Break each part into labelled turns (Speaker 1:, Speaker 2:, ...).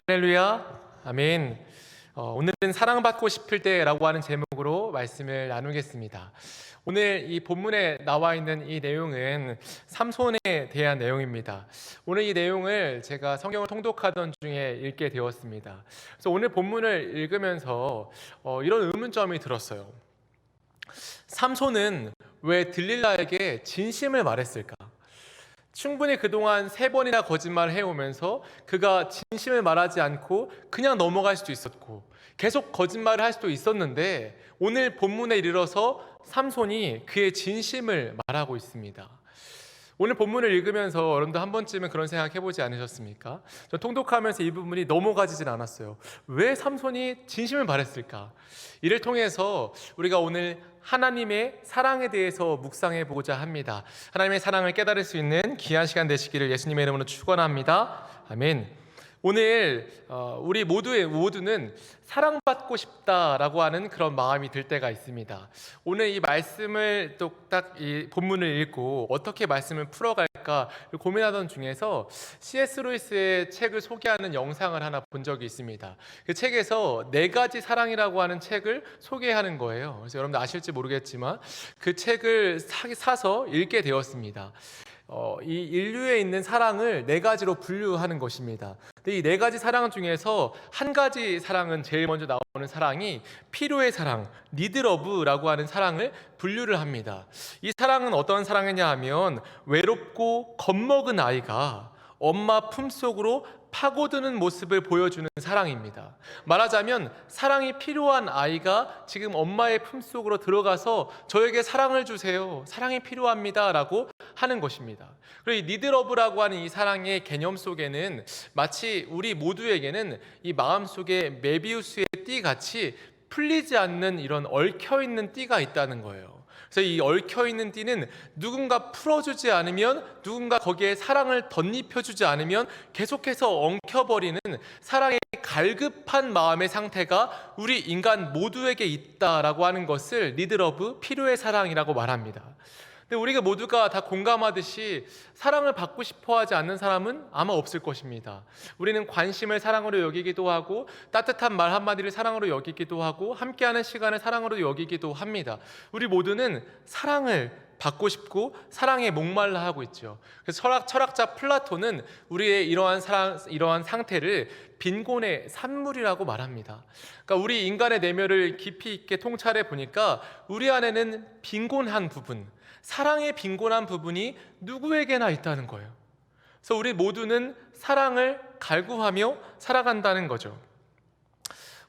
Speaker 1: 할렐루야, 아멘. 오늘은 사랑받고 싶을 때라고 하는 제목으로 말씀을 나누겠습니다. 오늘 이 본문에 나와 있는 이 내용은 삼손에 대한 내용입니다. 오늘 이 내용을 제가 성경을 통독하던 중에 읽게 되었습니다. 그래서 오늘 본문을 읽으면서 이런 의문점이 들었어요. 삼손은 왜 들릴라에게 진심을 말했을까? 충분히 그동안 3번이나 거짓말을 해오면서 그가 진심을 말하지 않고 그냥 넘어갈 수도 있었고 계속 거짓말을 할 수도 있었는데 오늘 본문에 이르러서 삼손이 그의 진심을 말하고 있습니다. 오늘 본문을 읽으면서 여러분도 한 번쯤은 그런 생각 해보지 않으셨습니까? 저 통독하면서 이 부분이 넘어가지진 않았어요. 왜 삼손이 진심을 말했을까? 이를 통해서 우리가 오늘 하나님의 사랑에 대해서 묵상해 보고자 합니다. 하나님의 사랑을 깨달을 수 있는 귀한 시간 되시기를 예수님의 이름으로 축원합니다. 아멘. 오늘 우리 모두는 사랑받고 싶다라고 하는 그런 마음이 들 때가 있습니다. 오늘 이 말씀을 또 딱 이 본문을 읽고 어떻게 말씀을 풀어갈까 고민하던 중에서 C.S. 루이스의 책을 소개하는 영상을 하나 본 적이 있습니다. 그 책에서 4가지 사랑이라고 하는 책을 소개하는 거예요. 그래서 여러분들 아실지 모르겠지만 그 책을 사서 읽게 되었습니다. 이 인류에 있는 사랑을 4가지로 분류하는 것입니다. 근데 이 4가지 사랑 중에서 한 가지 사랑은 제일 먼저 나오는 사랑이 필요의 사랑, need love라고 하는 사랑을 분류를 합니다. 이 사랑은 어떤 사랑이냐 하면 외롭고 겁먹은 아이가 엄마 품속으로 파고드는 모습을 보여주는 사랑입니다. 말하자면 사랑이 필요한 아이가 지금 엄마의 품속으로 들어가서 저에게 사랑을 주세요, 사랑이 필요합니다 라고 하는 것입니다. 그리고 이 니드러브라고 하는 이 사랑의 개념 속에는 마치 우리 모두에게는 이 마음속에 메비우스의 띠같이 풀리지 않는 이런 얽혀있는 띠가 있다는 거예요. 그래서 이 얽혀있는 띠는 누군가 풀어주지 않으면, 누군가 거기에 사랑을 덧입혀주지 않으면 계속해서 엉켜버리는 사랑의 갈급한 마음의 상태가 우리 인간 모두에게 있다라고 하는 것을 need love, 필요의 사랑이라고 말합니다. 근데 우리가 모두가 다 공감하듯이 사랑을 받고 싶어 하지 않는 사람은 아마 없을 것입니다. 우리는 관심을 사랑으로 여기기도 하고 따뜻한 말 한마디를 사랑으로 여기기도 하고 함께하는 시간을 사랑으로 여기기도 합니다. 우리 모두는 사랑을 받고 싶고 사랑에 목말라 하고 있죠. 그래서 철학자 플라톤은 우리의 이러한 상태를 빈곤의 산물이라고 말합니다. 그러니까 우리 인간의 내면을 깊이 있게 통찰해 보니까 우리 안에는 빈곤한 부분, 사랑의 빈곤한 부분이 누구에게나 있다는 거예요. 그래서 우리 모두는 사랑을 갈구하며 살아간다는 거죠.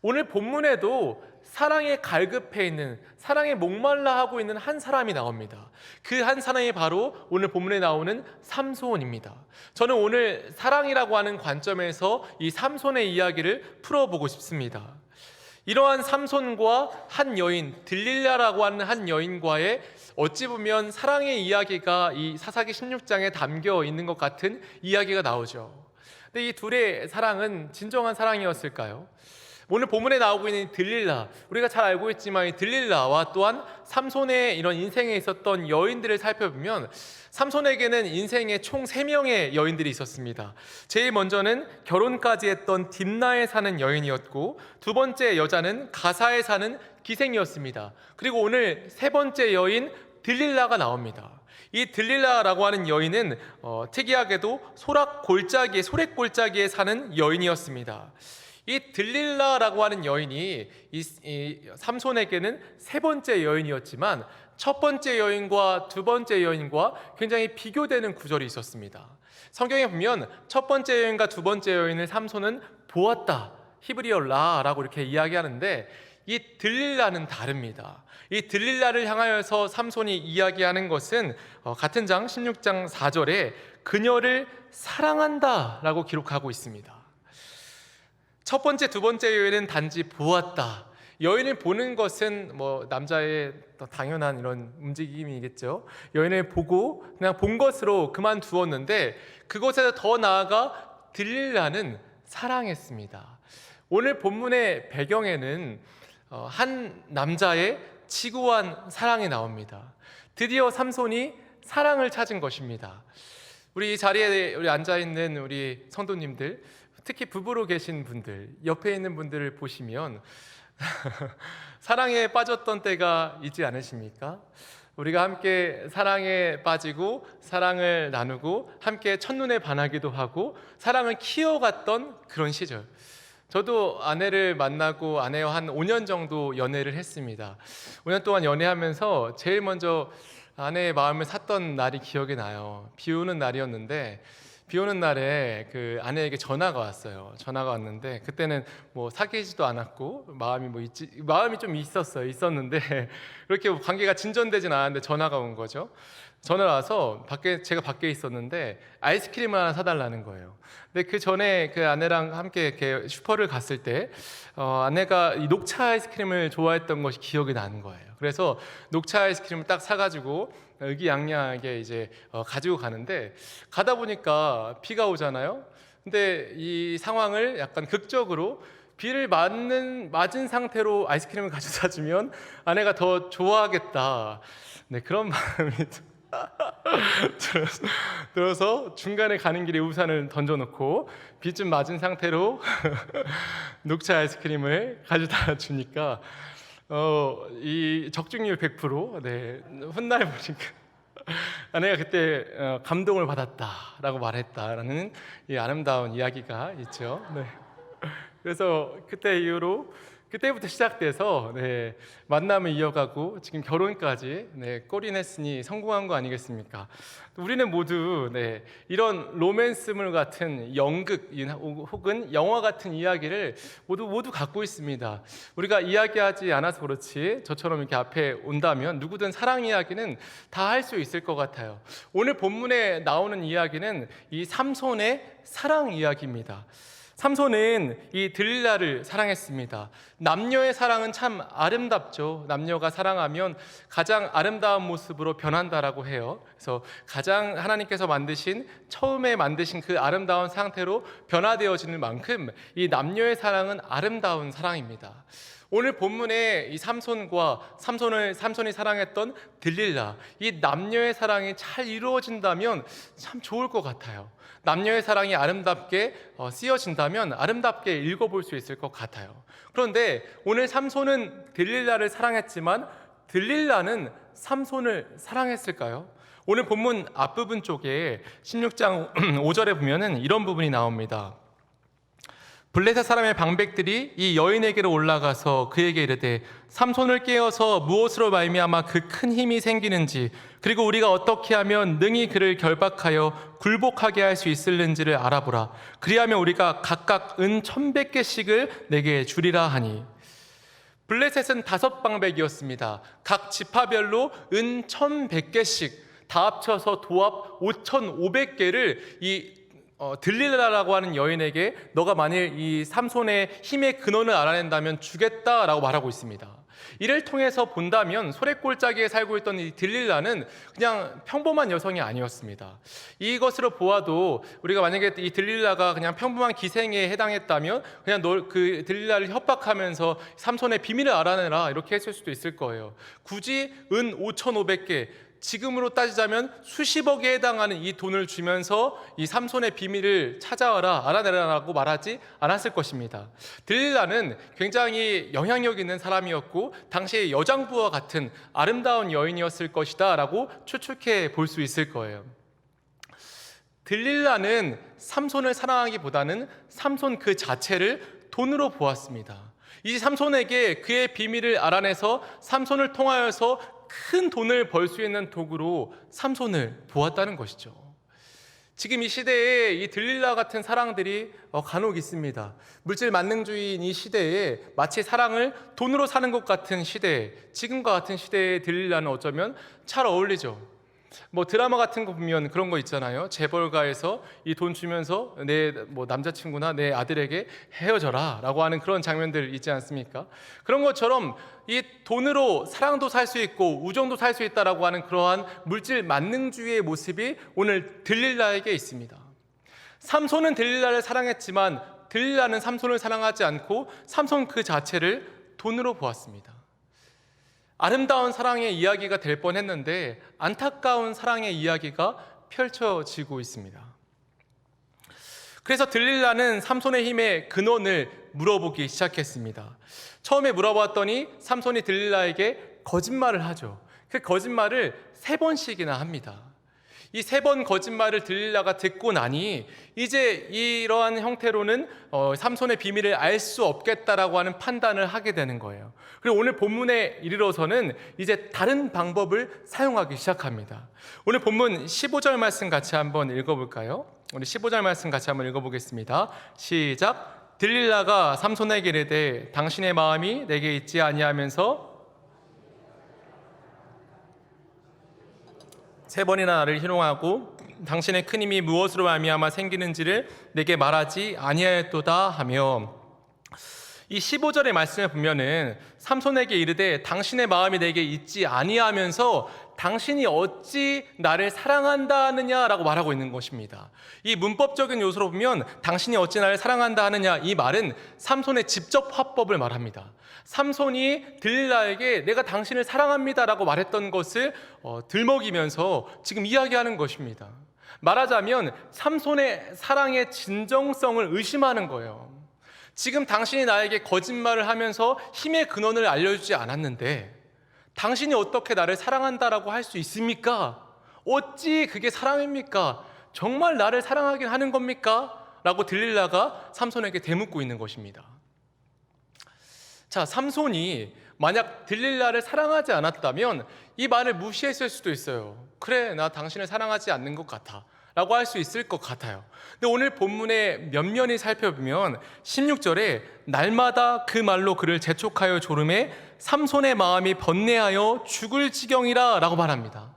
Speaker 1: 오늘 본문에도 사랑에 갈급해 있는, 사랑에 목말라 하고 있는 한 사람이 나옵니다. 그 한 사람이 바로 오늘 본문에 나오는 삼손입니다. 저는 오늘 사랑이라고 하는 관점에서 이 삼손의 이야기를 풀어보고 싶습니다. 이러한 삼손과 한 여인, 들릴라라고 하는 한 여인과의 어찌 보면 사랑의 이야기가 이 사사기 16장에 담겨 있는 것 같은 이야기가 나오죠. 근데 이 둘의 사랑은 진정한 사랑이었을까요? 오늘 본문에 나오고 있는 들릴라, 우리가 잘 알고 있지만 이 들릴라와 또한 삼손의 이런 인생에 있었던 여인들을 살펴보면 삼손에게는 인생에 총 3명의 여인들이 있었습니다. 제일 먼저는 결혼까지 했던 딥나에 사는 여인이었고, 두 번째 여자는 가사에 사는 기생이었습니다. 그리고 오늘 3번째 여인 들릴라가 나옵니다. 이 들릴라라고 하는 여인은 특이하게도 소랫골짜기에 사는 여인이었습니다. 이 들릴라라고 하는 여인이 이 삼손에게는 3번째 여인이었지만 첫 번째 여인과 두 번째 여인과 굉장히 비교되는 구절이 있었습니다. 성경에 보면 첫 번째 여인과 두 번째 여인을 삼손은 보았다, 히브리어 라라고 이렇게 이야기하는데 이 들릴라는 다릅니다. 이 들릴라를 향하여서 삼손이 이야기하는 것은 같은 장 16장 4절에 그녀를 사랑한다 라고 기록하고 있습니다. 첫 번째, 두 번째 여인은 단지 보았다. 여인을 보는 것은 남자의 당연한 이런 움직임이겠죠. 여인을 보고 그냥 본 것으로 그만두었는데 그것에서 더 나아가 들릴라는 사랑했습니다. 오늘 본문의 배경에는 한 남자의 지고한 사랑이 나옵니다. 드디어 삼손이 사랑을 찾은 것입니다. 우리 이 자리에 앉아 있는 우리 성도님들, 특히 부부로 계신 분들, 옆에 있는 분들을 보시면 사랑에 빠졌던 때가 있지 않으십니까? 우리가 함께 사랑에 빠지고 사랑을 나누고 함께 첫눈에 반하기도 하고 사랑을 키워갔던 그런 시절. 저도 아내를 만나고 아내와 한 5년 정도 연애를 했습니다. 5년 동안 연애하면서 제일 먼저 아내의 마음을 샀던 날이 기억이 나요. 비 오는 날이었는데 비 오는 날에 그 아내에게 전화가 왔어요. 전화가 왔는데 그때는 뭐 사귀지도 않았고 마음이 좀 있었는데 그렇게 관계가 진전되진 않았는데 전화가 온 거죠. 전화가 와서 제가 밖에 있었는데 아이스크림을 하나 사달라는 거예요. 근데 그 전에 그 아내랑 함께 이렇게 슈퍼를 갔을 때 아내가 이 녹차 아이스크림을 좋아했던 것이 기억이 나는 거예요. 그래서 녹차 아이스크림을 딱 사가지고 의기양양하게 이제 가지고 가는데 가다 보니까 비가 오잖아요. 근데 이 상황을 약간 극적으로 비를 맞은 상태로 아이스크림을 가져다 주면 아내가 더 좋아하겠다. 네, 그런 마음이 들어서 중간에 가는 길에 우산을 던져놓고 비 좀 맞은 상태로 녹차 아이스크림을 가져다 주니까 이 적중률 100%, 네, 훗날 보니까 아내가 그때 감동을 받았다라고 말했다라는 이 아름다운 이야기가 있죠. 네. 그래서 그때부터 시작돼서 네, 만남을 이어가고 지금 결혼까지 네, 꼬리냈으니 성공한 거 아니겠습니까? 우리는 모두 네, 이런 로맨스물 같은 연극 혹은 영화 같은 이야기를 모두 갖고 있습니다. 우리가 이야기하지 않아서 그렇지 저처럼 이렇게 앞에 온다면 누구든 사랑 이야기는 다 할 수 있을 것 같아요. 오늘 본문에 나오는 이야기는 이 삼손의 사랑 이야기입니다. 삼손은 이 들릴라를 사랑했습니다. 남녀의 사랑은 참 아름답죠. 남녀가 사랑하면 가장 아름다운 모습으로 변한다라고 해요. 그래서 가장 하나님께서 처음에 만드신 그 아름다운 상태로 변화되어지는 만큼 이 남녀의 사랑은 아름다운 사랑입니다. 오늘 본문에 이 삼손이 사랑했던 들릴라, 이 남녀의 사랑이 잘 이루어진다면 참 좋을 것 같아요. 남녀의 사랑이 아름답게 쓰여진다면 아름답게 읽어볼 수 있을 것 같아요. 그런데 오늘 삼손은 들릴라를 사랑했지만 들릴라는 삼손을 사랑했을까요? 오늘 본문 앞부분 쪽에 16장 5절에 보면은 이런 부분이 나옵니다. 블레셋 사람의 방백들이 이 여인에게로 올라가서 그에게 이르되 삼손을 깨어서 무엇으로 말미암아 그 큰 힘이 생기는지 그리고 우리가 어떻게 하면 능히 그를 결박하여 굴복하게 할 수 있을는지를 알아보라. 그리하면 우리가 각각 은 1,100개씩을 내게 주리라 하니. 블레셋은 5방백이었습니다. 각 지파별로 은 1,100개씩 다 합쳐서 도합 5,500개를 들릴라라고 하는 여인에게 너가 만일 이 삼손의 힘의 근원을 알아낸다면 주겠다라고 말하고 있습니다. 이를 통해서 본다면 소래골짜기에 살고 있던 이 들릴라는 그냥 평범한 여성이 아니었습니다. 이것으로 보아도 우리가 만약에 이 들릴라가 그냥 평범한 기생에 해당했다면 그냥 그 들릴라를 협박하면서 삼손의 비밀을 알아내라 이렇게 했을 수도 있을 거예요. 굳이 은 5,500개 지금으로 따지자면 수십억에 해당하는 이 돈을 주면서 이 삼손의 비밀을 찾아와라, 알아내라라고 말하지 않았을 것입니다. 들릴라는 굉장히 영향력 있는 사람이었고 당시의 여장부와 같은 아름다운 여인이었을 것이다 라고 추측해 볼 수 있을 거예요. 들릴라는 삼손을 사랑하기보다는 삼손 그 자체를 돈으로 보았습니다. 이 삼손에게 그의 비밀을 알아내서 삼손을 통하여서 큰 돈을 벌 수 있는 도구로 삼손을 보았다는 것이죠. 지금 이 시대에 이 들릴라 같은 사랑들이 간혹 있습니다. 물질 만능주의인 이 시대에 마치 사랑을 돈으로 사는 것 같은 시대에, 지금과 같은 시대에 들릴라는 어쩌면 잘 어울리죠. 드라마 같은 거 보면 그런 거 있잖아요. 재벌가에서 이 돈 주면서 내 남자친구나 내 아들에게 헤어져라 라고 하는 그런 장면들 있지 않습니까? 그런 것처럼 이 돈으로 사랑도 살 수 있고 우정도 살 수 있다라고 하는 그러한 물질 만능주의의 모습이 오늘 들릴라에게 있습니다. 삼손은 들릴라를 사랑했지만 들릴라는 삼손을 사랑하지 않고 삼손 그 자체를 돈으로 보았습니다. 아름다운 사랑의 이야기가 될 뻔했는데 안타까운 사랑의 이야기가 펼쳐지고 있습니다. 그래서 들릴라는 삼손의 힘의 근원을 물어보기 시작했습니다. 처음에 물어봤더니 삼손이 들릴라에게 거짓말을 하죠. 그 거짓말을 3번씩이나 합니다. 이 3번 거짓말을 들릴라가 듣고 나니 이제 이러한 형태로는 삼손의 비밀을 알 수 없겠다라고 하는 판단을 하게 되는 거예요. 그리고 오늘 본문에 이르러서는 이제 다른 방법을 사용하기 시작합니다. 오늘 본문 15절 말씀 같이 한번 읽어볼까요? 우리 15절 말씀 같이 한번 읽어보겠습니다. 시작. 들릴라가 삼손에게 이르되 당신의 마음이 내게 있지 아니하면서 3번이나 나를 희롱하고 당신의 큰 힘이 무엇으로 말미암아 생기는지를 내게 말하지 아니하였도다 하며, 이 15절의 말씀에 보면은 삼손에게 이르되 당신의 마음이 내게 있지 아니하면서 당신이 어찌 나를 사랑한다 하느냐라고 말하고 있는 것입니다. 이 문법적인 요소로 보면 당신이 어찌 나를 사랑한다 하느냐, 이 말은 삼손의 직접 화법을 말합니다. 삼손이 들릴라에게 내가 당신을 사랑합니다라고 말했던 것을 들먹이면서 지금 이야기하는 것입니다. 말하자면 삼손의 사랑의 진정성을 의심하는 거예요. 지금 당신이 나에게 거짓말을 하면서 힘의 근원을 알려주지 않았는데 당신이 어떻게 나를 사랑한다라고 할 수 있습니까? 어찌 그게 사랑입니까? 정말 나를 사랑하긴 하는 겁니까? 라고 들릴라가 삼손에게 대묻고 있는 것입니다. 자, 삼손이 만약 들릴라를 사랑하지 않았다면 이 말을 무시했을 수도 있어요. 그래, 나 당신을 사랑하지 않는 것 같아 라고 할 수 있을 것 같아요. 근데 오늘 본문의 면면히 살펴보면 16절에 날마다 그 말로 그를 재촉하여 조름에 삼손의 마음이 번뇌하여 죽을 지경이라 라고 말합니다.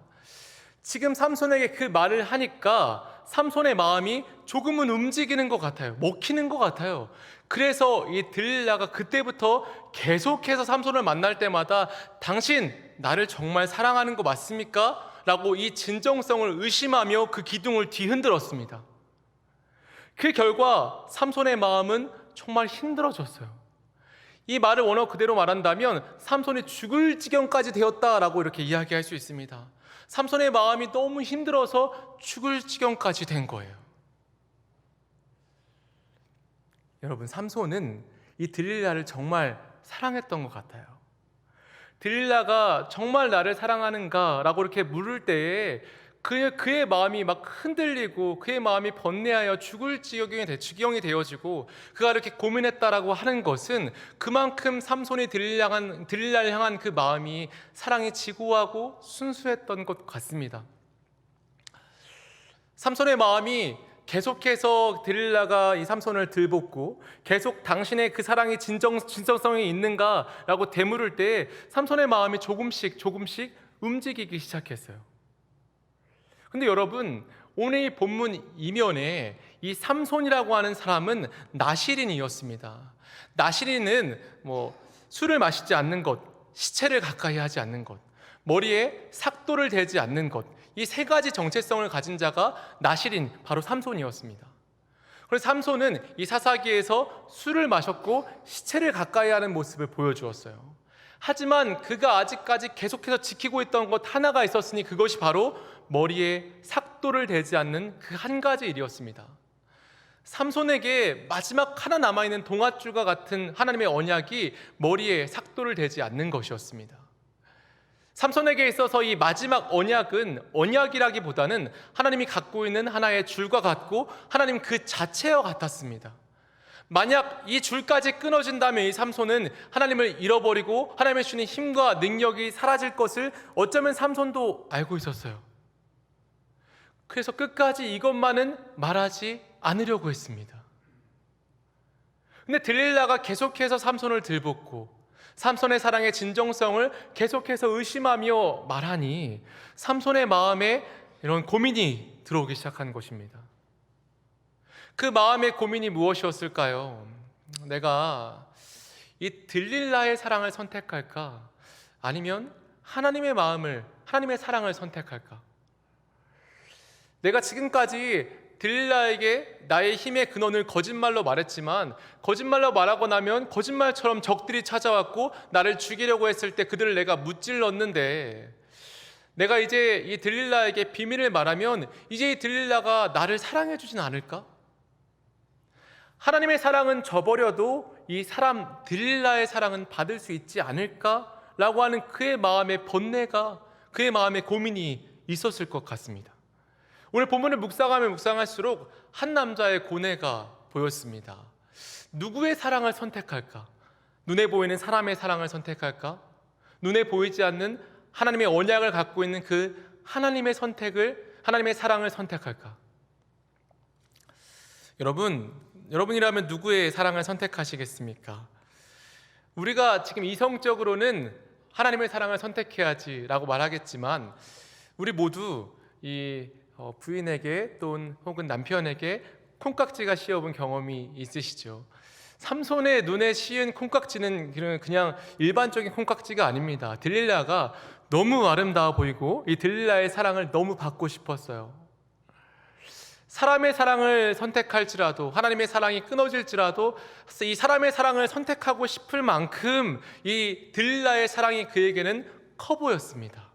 Speaker 1: 지금 삼손에게 그 말을 하니까 삼손의 마음이 조금은 움직이는 것 같아요. 먹히는 것 같아요. 그래서 이 들릴라가 그때부터 계속해서 삼손을 만날 때마다 당신 나를 정말 사랑하는 거 맞습니까? 라고 이 진정성을 의심하며 그 기둥을 뒤흔들었습니다. 그 결과 삼손의 마음은 정말 힘들어졌어요. 이 말을 원어 그대로 말한다면 삼손이 죽을 지경까지 되었다라고 이렇게 이야기할 수 있습니다. 삼손의 마음이 너무 힘들어서 죽을 지경까지 된 거예요. 여러분, 삼손은 이 들릴라를 정말 사랑했던 것 같아요. 들릴라가 정말 나를 사랑하는가? 라고 이렇게 물을 때에 그의 마음이 막 흔들리고 그의 마음이 번뇌하여 죽을 지경이 되어지고 그가 이렇게 고민했다라고 하는 것은 그만큼 삼손이 들릴라를 향한 그 마음이 사랑이 지고하고 순수했던 것 같습니다. 삼손의 마음이 계속해서 들릴라가 이 삼손을 들볶고 계속 당신의 그 사랑이 진정성이 있는가라고 되물을 때 삼손의 마음이 조금씩 움직이기 시작했어요. 근데 여러분, 오늘 이 본문 이면에 이 삼손이라고 하는 사람은 나시린이었습니다. 나시린은 술을 마시지 않는 것, 시체를 가까이 하지 않는 것, 머리에 삭도를 대지 않는 것, 이 3가지 정체성을 가진 자가 나시린, 바로 삼손이었습니다. 그래서 삼손은 이 사사기에서 술을 마셨고 시체를 가까이 하는 모습을 보여주었어요. 하지만 그가 아직까지 계속해서 지키고 있던 것 하나가 있었으니 그것이 바로 머리에 삭도를 대지 않는 그 한 가지 일이었습니다. 삼손에게 마지막 하나 남아있는 동아줄과 같은 하나님의 언약이 머리에 삭도를 대지 않는 것이었습니다. 삼손에게 있어서 이 마지막 언약은 언약이라기보다는 하나님이 갖고 있는 하나의 줄과 같고 하나님 그 자체와 같았습니다. 만약 이 줄까지 끊어진다면 이 삼손은 하나님을 잃어버리고 하나님의 주신 힘과 능력이 사라질 것을 어쩌면 삼손도 알고 있었어요. 그래서 끝까지 이것만은 말하지 않으려고 했습니다. 근데 들릴라가 계속해서 삼손을 들볶고 삼손의 사랑의 진정성을 계속해서 의심하며 말하니 삼손의 마음에 이런 고민이 들어오기 시작한 것입니다. 그 마음의 고민이 무엇이었을까요? 내가 이 들릴라의 사랑을 선택할까? 아니면 하나님의 사랑을 선택할까? 내가 지금까지 들릴라에게 나의 힘의 근원을 거짓말로 말했지만 거짓말로 말하고 나면 거짓말처럼 적들이 찾아왔고 나를 죽이려고 했을 때 그들을 내가 무찔렀는데 내가 이제 이 들릴라에게 비밀을 말하면 이제 이 들릴라가 나를 사랑해 주진 않을까? 하나님의 사랑은 저버려도 이 사람 들릴라의 사랑은 받을 수 있지 않을까라고 하는 그의 마음의 번뇌가, 그의 마음의 고민이 있었을 것 같습니다. 오늘 본문을 묵상하면 묵상할수록 한 남자의 고뇌가 보였습니다. 누구의 사랑을 선택할까? 눈에 보이는 사람의 사랑을 선택할까? 눈에 보이지 않는 하나님의 언약을 갖고 있는 그 하나님의 사랑을 선택할까? 여러분이라면 누구의 사랑을 선택하시겠습니까? 우리가 지금 이성적으로는 하나님의 사랑을 선택해야지라고 말하겠지만 우리 모두 이 부인에게 또는 혹은 남편에게 콩깍지가 씌어본 경험이 있으시죠? 삼손의 눈에 씌은 콩깍지는 그냥 일반적인 콩깍지가 아닙니다. 들릴라가 너무 아름다워 보이고 이 들릴라의 사랑을 너무 받고 싶었어요. 사람의 사랑을 선택할지라도 하나님의 사랑이 끊어질지라도 이 사람의 사랑을 선택하고 싶을 만큼 이 들릴라의 사랑이 그에게는 커 보였습니다.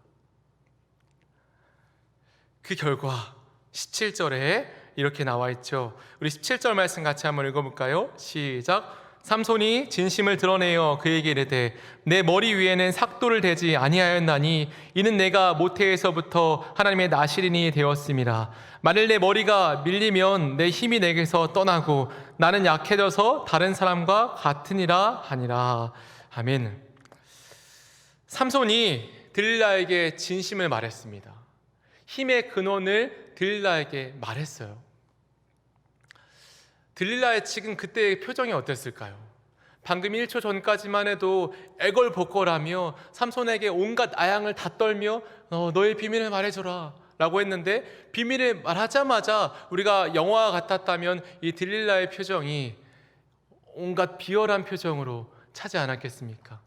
Speaker 1: 그 결과 17절에 이렇게 나와 있죠. 우리 17절 말씀 같이 한번 읽어볼까요? 시작. 삼손이 진심을 드러내어 그에게 이르되 내 머리 위에는 삭도를 대지 아니하였나니 이는 내가 모태에서부터 하나님의 나실인이 되었음이라. 만일 내 머리가 밀리면 내 힘이 내게서 떠나고 나는 약해져서 다른 사람과 같으니라 하니라. 아멘. 삼손이 들릴라에게 진심을 말했습니다. 힘의 근원을 들릴라에게 말했어요. 들릴라의 지금 그때의 표정이 어땠을까요? 방금 1초 전까지만 해도 애걸복걸하며 삼손에게 온갖 아양을 다 떨며 너의 비밀을 말해줘라 라고 했는데 비밀을 말하자마자 우리가 영화 같았다면 이 들릴라의 표정이 온갖 비열한 표정으로 차지 않았겠습니까?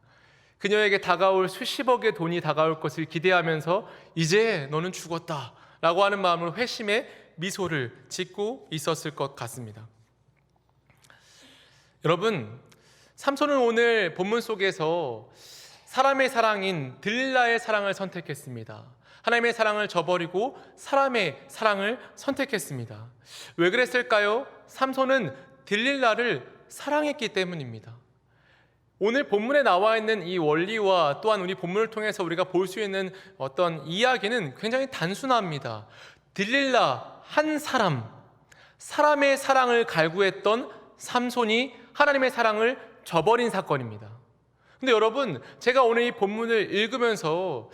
Speaker 1: 그녀에게 다가올 수십억의 돈이 다가올 것을 기대하면서 이제 너는 죽었다 라고 하는 마음으로 회심의 미소를 짓고 있었을 것 같습니다. 여러분, 삼손은 오늘 본문 속에서 사람의 사랑인 들릴라의 사랑을 선택했습니다. 하나님의 사랑을 저버리고 사람의 사랑을 선택했습니다. 왜 그랬을까요? 삼손은 들릴라를 사랑했기 때문입니다. 오늘 본문에 나와 있는 이 원리와 또한 우리 본문을 통해서 우리가 볼 수 있는 어떤 이야기는 굉장히 단순합니다. 들릴라 한 사람의 사랑을 갈구했던 삼손이 하나님의 사랑을 저버린 사건입니다. 근데 여러분, 제가 오늘 이 본문을 읽으면서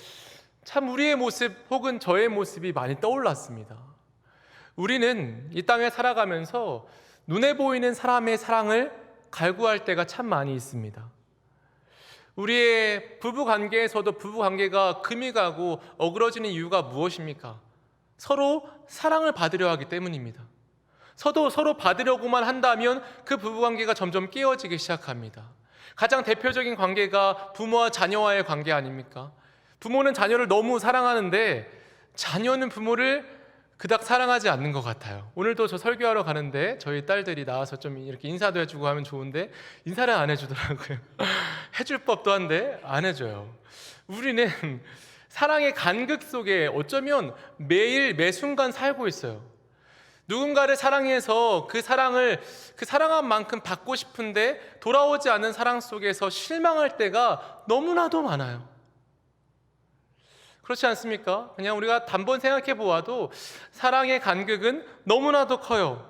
Speaker 1: 참 우리의 모습 혹은 저의 모습이 많이 떠올랐습니다. 우리는 이 땅에 살아가면서 눈에 보이는 사람의 사랑을 갈구할 때가 참 많이 있습니다. 우리의 부부관계에서도 부부관계가 금이 가고 어그러지는 이유가 무엇입니까? 서로 사랑을 받으려 하기 때문입니다. 서로 받으려고만 한다면 그 부부관계가 점점 깨어지기 시작합니다. 가장 대표적인 관계가 부모와 자녀와의 관계 아닙니까? 부모는 자녀를 너무 사랑하는데 자녀는 부모를 그닥 사랑하지 않는 것 같아요. 오늘도 저 설교하러 가는데 저희 딸들이 나와서 좀 이렇게 인사도 해주고 하면 좋은데 인사를 안 해주더라고요. 해줄 법도 한데 안 해줘요. 우리는 사랑의 간극 속에 어쩌면 매일 매순간 살고 있어요. 누군가를 사랑해서 그 사랑한 만큼 받고 싶은데 돌아오지 않는 사랑 속에서 실망할 때가 너무나도 많아요. 그렇지 않습니까? 그냥 우리가 단번 생각해 보아도 사랑의 간극은 너무나도 커요.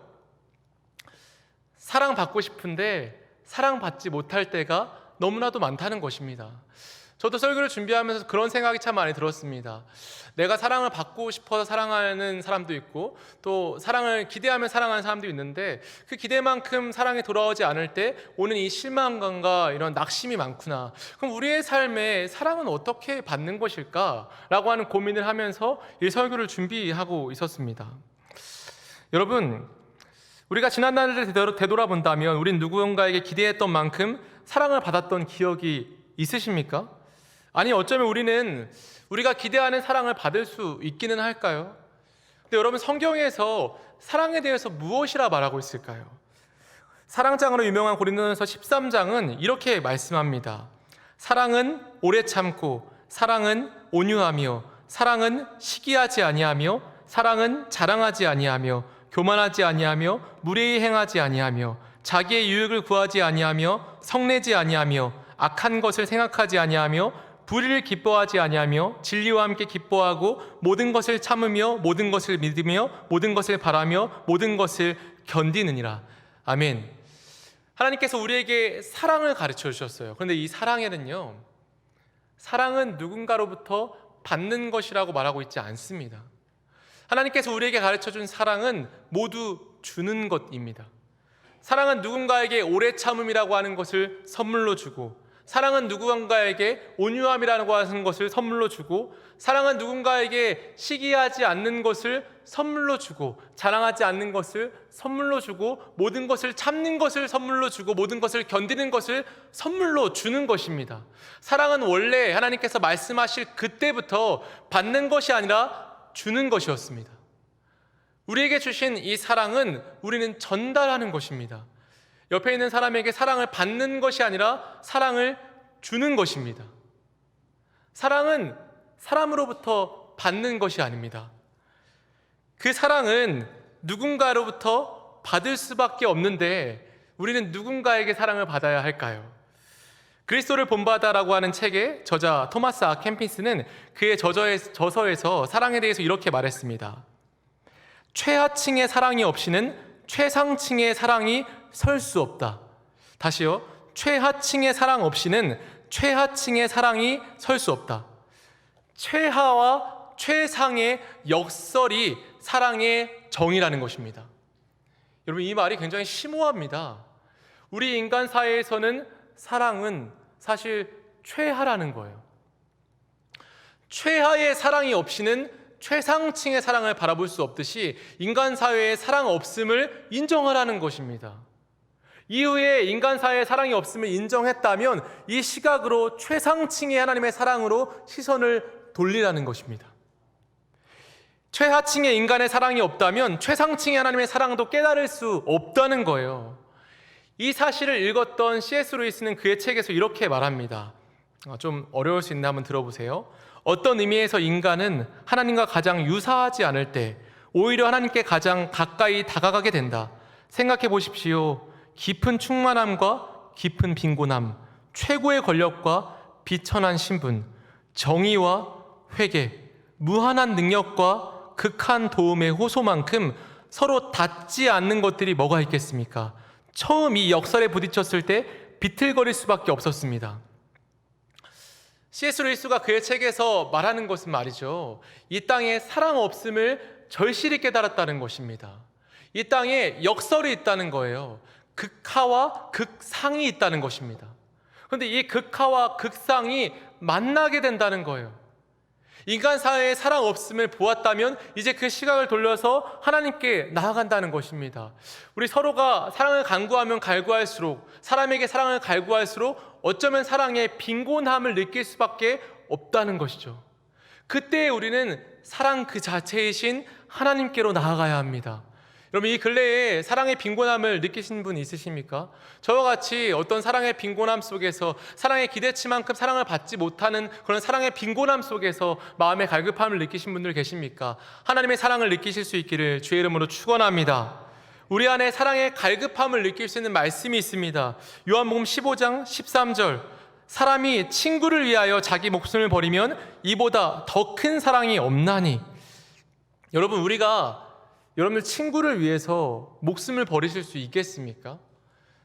Speaker 1: 사랑받고 싶은데 사랑받지 못할 때가 너무나도 많다는 것입니다. 저도 설교를 준비하면서 그런 생각이 참 많이 들었습니다. 내가 사랑을 받고 싶어서 사랑하는 사람도 있고 또 사랑을 기대하며 사랑하는 사람도 있는데 그 기대만큼 사랑이 돌아오지 않을 때 오는 이 실망감과 이런 낙심이 많구나. 그럼 우리의 삶에 사랑은 어떻게 받는 것일까? 라고 하는 고민을 하면서 이 설교를 준비하고 있었습니다. 여러분, 우리가 지난날을 되돌아본다면 우린 누군가에게 기대했던 만큼 사랑을 받았던 기억이 있으십니까? 아니 어쩌면 우리가 기대하는 사랑을 받을 수 있기는 할까요? 근데 여러분, 성경에서 사랑에 대해서 무엇이라 말하고 있을까요? 사랑장으로 유명한 고린도전서 13장은 이렇게 말씀합니다. 사랑은 오래 참고, 사랑은 온유하며, 사랑은 시기하지 아니하며, 사랑은 자랑하지 아니하며, 교만하지 아니하며, 무례히 행하지 아니하며, 자기의 유익을 구하지 아니하며, 성내지 아니하며, 악한 것을 생각하지 아니하며, 불의를 기뻐하지 아니하며, 진리와 함께 기뻐하고, 모든 것을 참으며, 모든 것을 믿으며, 모든 것을 바라며, 모든 것을 견디느니라. 아멘. 하나님께서 우리에게 사랑을 가르쳐 주셨어요. 그런데 이 사랑에는요, 사랑은 누군가로부터 받는 것이라고 말하고 있지 않습니다. 하나님께서 우리에게 가르쳐 준 사랑은 모두 주는 것입니다. 사랑은 누군가에게 오래 참음이라고 하는 것을 선물로 주고, 사랑은 누군가에게 온유함이라고 하는 것을 선물로 주고, 사랑은 누군가에게 시기하지 않는 것을 선물로 주고, 자랑하지 않는 것을 선물로 주고, 모든 것을 참는 것을 선물로 주고, 모든 것을 견디는 것을 선물로 주는 것입니다. 사랑은 원래 하나님께서 말씀하실 그때부터 받는 것이 아니라 주는 것이었습니다. 우리에게 주신 이 사랑은 우리는 전달하는 것입니다. 옆에 있는 사람에게 사랑을 받는 것이 아니라 사랑을 주는 것입니다. 사랑은 사람으로부터 받는 것이 아닙니다. 그 사랑은 누군가로부터 받을 수밖에 없는데 우리는 누군가에게 사랑을 받아야 할까요? 그리스도를 본받아라고 하는 책의 저자 토마스 아 캠피스는 그의 저서에서 사랑에 대해서 이렇게 말했습니다. 최하층의 사랑이 없이는 최상층의 사랑이 설 수 없다. 다시요. 최하층의 사랑 없이는 최하층의 사랑이 설 수 없다. 최하와 최상의 역설이 사랑의 정의라는 것입니다. 여러분, 이 말이 굉장히 심오합니다. 우리 인간 사회에서는 사랑은 사실 최하라는 거예요. 최하의 사랑이 없이는 최상층의 사랑을 바라볼 수 없듯이 인간 사회에 사랑 없음을 인정하라는 것입니다. 이후에 인간 사회에 사랑이 없음을 인정했다면 이 시각으로 최상층의 하나님의 사랑으로 시선을 돌리라는 것입니다. 최하층의 인간의 사랑이 없다면 최상층의 하나님의 사랑도 깨달을 수 없다는 거예요. 이 사실을 읽었던 C.S. 루이스는 그의 책에서 이렇게 말합니다. 좀 어려울 수 있는데 한번 들어보세요. 어떤 의미에서 인간은 하나님과 가장 유사하지 않을 때 오히려 하나님께 가장 가까이 다가가게 된다. 생각해 보십시오. 깊은 충만함과 깊은 빈곤함, 최고의 권력과 비천한 신분, 정의와 회개, 무한한 능력과 극한 도움의 호소만큼 서로 닿지 않는 것들이 뭐가 있겠습니까? 처음 이 역설에 부딪혔을 때 비틀거릴 수밖에 없었습니다. C.S. 루이스가 그의 책에서 말하는 것은 말이죠, 이 땅에 사랑 없음을 절실히 깨달았다는 것입니다. 이 땅에 역설이 있다는 거예요. 극하와 극상이 있다는 것입니다. 그런데 이 극하와 극상이 만나게 된다는 거예요. 인간 사회에 사랑 없음을 보았다면 이제 그 시각을 돌려서 하나님께 나아간다는 것입니다. 우리 서로가 사랑을 간구하면 갈구할수록, 사람에게 사랑을 갈구할수록 어쩌면 사랑의 빈곤함을 느낄 수밖에 없다는 것이죠. 그때 우리는 사랑 그 자체이신 하나님께로 나아가야 합니다. 여러분, 이 근래에 사랑의 빈곤함을 느끼신 분 있으십니까? 저와 같이 어떤 사랑의 빈곤함 속에서, 사랑의 기대치만큼 사랑을 받지 못하는 그런 사랑의 빈곤함 속에서 마음의 갈급함을 느끼신 분들 계십니까? 하나님의 사랑을 느끼실 수 있기를 주의 이름으로 축원합니다. 우리 안에 사랑의 갈급함을 느낄 수 있는 말씀이 있습니다. 요한복음 15장 13절, 사람이 친구를 위하여 자기 목숨을 버리면 이보다 더 큰 사랑이 없나니. 여러분, 우리가 여러분들 친구를 위해서 목숨을 버리실 수 있겠습니까?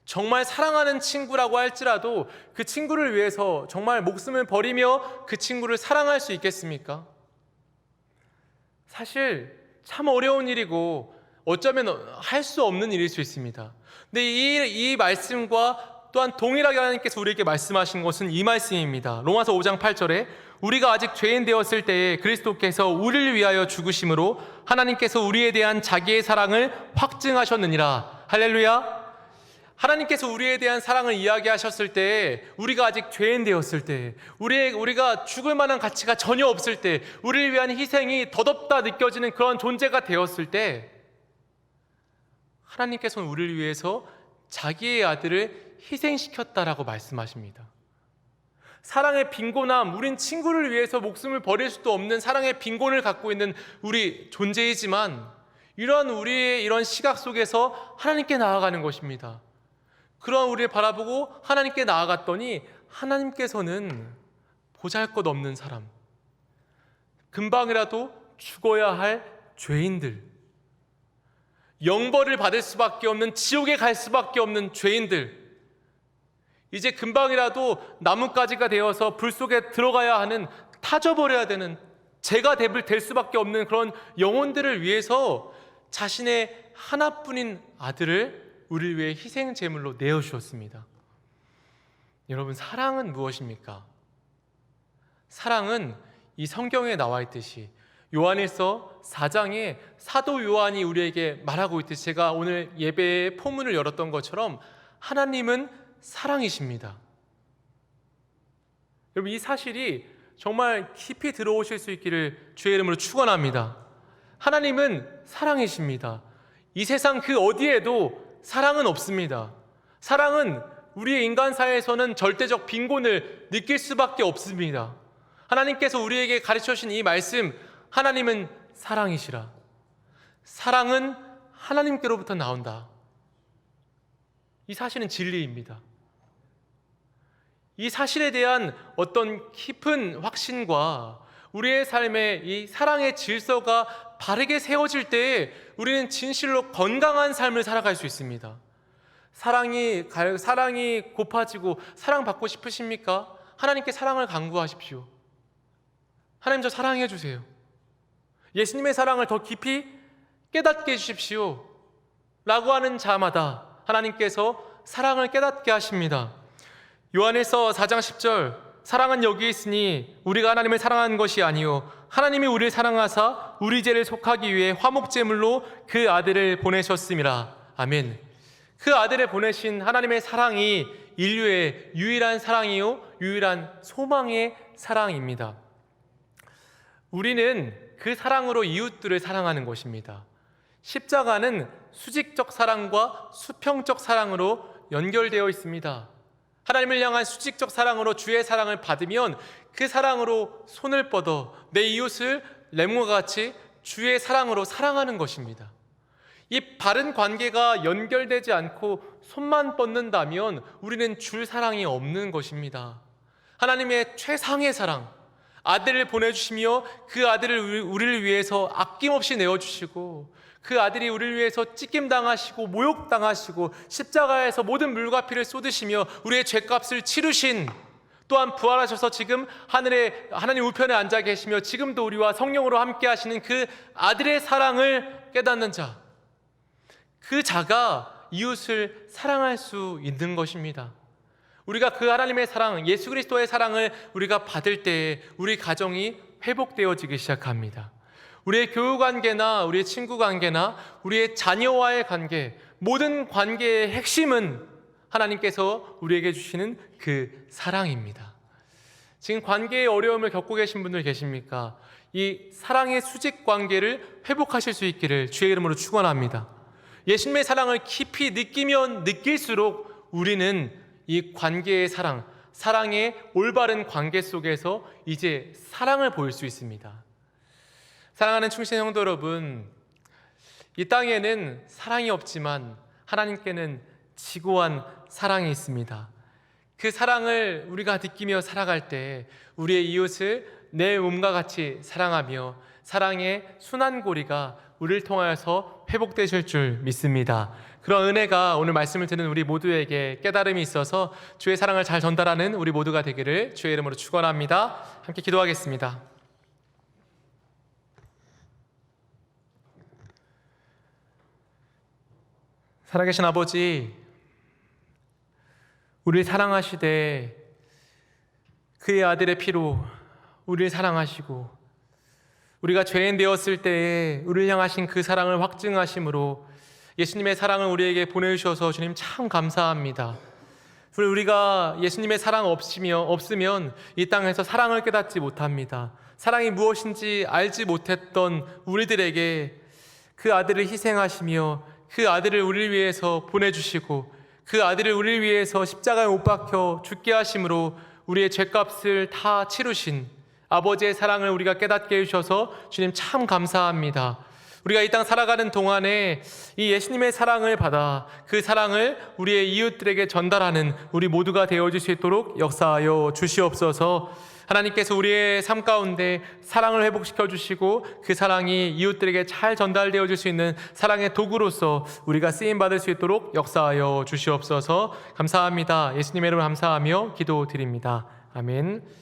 Speaker 1: 정말 사랑하는 친구라고 할지라도 그 친구를 위해서 정말 목숨을 버리며 그 친구를 사랑할 수 있겠습니까? 사실 참 어려운 일이고 어쩌면 할 수 없는 일일 수 있습니다. 근데 이 말씀과 또한 동일하게 하나님께서 우리에게 말씀하신 것은 이 말씀입니다. 로마서 5장 8절에 우리가 아직 죄인 되었을 때에 그리스도께서 우리를 위하여 죽으심으로 하나님께서 우리에 대한 자기의 사랑을 확증하셨느니라. 할렐루야. 하나님께서 우리에 대한 사랑을 이야기하셨을 때, 우리가 아직 죄인 되었을 때, 우리가 죽을 만한 가치가 전혀 없을 때, 우리를 위한 희생이 더덥다 느껴지는 그런 존재가 되었을 때, 하나님께서는 우리를 위해서 자기의 아들을 희생시켰다라고 말씀하십니다. 사랑의 빈곤함, 우린 친구를 위해서 목숨을 버릴 수도 없는 사랑의 빈곤을 갖고 있는 우리 존재이지만, 이러한 우리의 이런 시각 속에서 하나님께 나아가는 것입니다. 그러한 우리를 바라보고 하나님께 나아갔더니 하나님께서는 보잘것없는 사람, 금방이라도 죽어야 할 죄인들, 영벌을 받을 수밖에 없는, 지옥에 갈 수밖에 없는 죄인들, 이제 금방이라도 나뭇가지가 되어서 불 속에 들어가야 하는, 타져버려야 되는, 죄가 될 수밖에 없는 그런 영혼들을 위해서 자신의 하나뿐인 아들을 우리를 위해 희생 제물로 내어주셨습니다. 여러분, 사랑은 무엇입니까? 사랑은 이 성경에 나와 있듯이 요한일서 4장에 사도 요한이 우리에게 말하고 있듯이, 제가 오늘 예배의 포문을 열었던 것처럼 하나님은 사랑이십니다. 여러분, 이 사실이 정말 깊이 들어오실 수 있기를 주의 이름으로 축원합니다. 하나님은 사랑이십니다. 이 세상 그 어디에도 사랑은 없습니다. 사랑은 우리의 인간사에서는 절대적 빈곤을 느낄 수밖에 없습니다. 하나님께서 우리에게 가르쳐 주신 이 말씀, 하나님은 사랑이시라. 사랑은 하나님께로부터 나온다. 이 사실은 진리입니다. 이 사실에 대한 어떤 깊은 확신과 우리의 삶에 이 사랑의 질서가 바르게 세워질 때에 우리는 진실로 건강한 삶을 살아갈 수 있습니다. 사랑이 고파지고 사랑받고 싶으십니까? 하나님께 사랑을 간구하십시오. 하나님, 저 사랑해 주세요. 예수님의 사랑을 더 깊이 깨닫게 해주십시오 라고 하는 자마다 하나님께서 사랑을 깨닫게 하십니다. 요한일서 4장 10절, 사랑은 여기 있으니 우리가 하나님을 사랑한 것이 아니요 하나님이 우리를 사랑하사 우리 죄를 속하기 위해 화목제물로 그 아들을 보내셨음이라. 아멘. 그 아들을 보내신 하나님의 사랑이 인류의 유일한 사랑이요 유일한 소망의 사랑입니다. 우리는 그 사랑으로 이웃들을 사랑하는 것입니다. 십자가는 수직적 사랑과 수평적 사랑으로 연결되어 있습니다. 하나님을 향한 수직적 사랑으로 주의 사랑을 받으면 그 사랑으로 손을 뻗어 내 이웃을 렘과 같이 주의 사랑으로 사랑하는 것입니다. 이 바른 관계가 연결되지 않고 손만 뻗는다면 우리는 줄 사랑이 없는 것입니다. 하나님의 최상의 사랑, 아들을 보내주시며 그 아들을 우리를 위해서 아낌없이 내어주시고, 그 아들이 우리를 위해서 찢김당하시고 모욕당하시고 십자가에서 모든 물과 피를 쏟으시며 우리의 죄값을 치르신, 또한 부활하셔서 지금 하늘에 하나님 우편에 앉아 계시며 지금도 우리와 성령으로 함께 하시는 그 아들의 사랑을 깨닫는 자, 그 자가 이웃을 사랑할 수 있는 것입니다. 우리가 그 하나님의 사랑, 예수 그리스도의 사랑을 우리가 받을 때에 우리 가정이 회복되어지기 시작합니다. 우리의 교우 관계나 우리의 친구 관계나 우리의 자녀와의 관계, 모든 관계의 핵심은 하나님께서 우리에게 주시는 그 사랑입니다. 지금 관계의 어려움을 겪고 계신 분들 계십니까? 이 사랑의 수직 관계를 회복하실 수 있기를 주의 이름으로 축원합니다. 예수님의 사랑을 깊이 느끼면 느낄수록 우리는 이 관계의 사랑, 사랑의 올바른 관계 속에서 이제 사랑을 보일 수 있습니다. 사랑하는 충신 성도 여러분, 이 땅에는 사랑이 없지만 하나님께는 지고한 사랑이 있습니다. 그 사랑을 우리가 느끼며 살아갈 때 우리의 이웃을 내 몸과 같이 사랑하며 사랑의 순환고리가 우리를 통하여서 회복되실 줄 믿습니다. 그런 은혜가 오늘 말씀을 듣는 우리 모두에게 깨달음이 있어서 주의 사랑을 잘 전달하는 우리 모두가 되기를 주의 이름으로 축원합니다. 함께 기도하겠습니다. 살아계신 아버지, 우리를 사랑하시되 그의 아들의 피로 우리를 사랑하시고 우리가 죄인 되었을 때에 우리를 향하신 그 사랑을 확증하심으로 예수님의 사랑을 우리에게 보내주셔서 주님 참 감사합니다. 우리가 예수님의 사랑 없으면 이 땅에서 사랑을 깨닫지 못합니다. 사랑이 무엇인지 알지 못했던 우리들에게 그 아들을 희생하시며 그 아들을 우리를 위해서 보내주시고 그 아들을 우리를 위해서 십자가에 못 박혀 죽게 하심으로 우리의 죄값을 다 치르신 아버지의 사랑을 우리가 깨닫게 해주셔서 주님 참 감사합니다. 우리가 이 땅 살아가는 동안에 이 예수님의 사랑을 받아 그 사랑을 우리의 이웃들에게 전달하는 우리 모두가 되어줄 수 있도록 역사하여 주시옵소서. 하나님께서 우리의 삶 가운데 사랑을 회복시켜 주시고 그 사랑이 이웃들에게 잘 전달되어 줄 수 있는 사랑의 도구로서 우리가 쓰임받을 수 있도록 역사하여 주시옵소서. 감사합니다. 예수님의 이름으로 감사하며 기도드립니다. 아멘.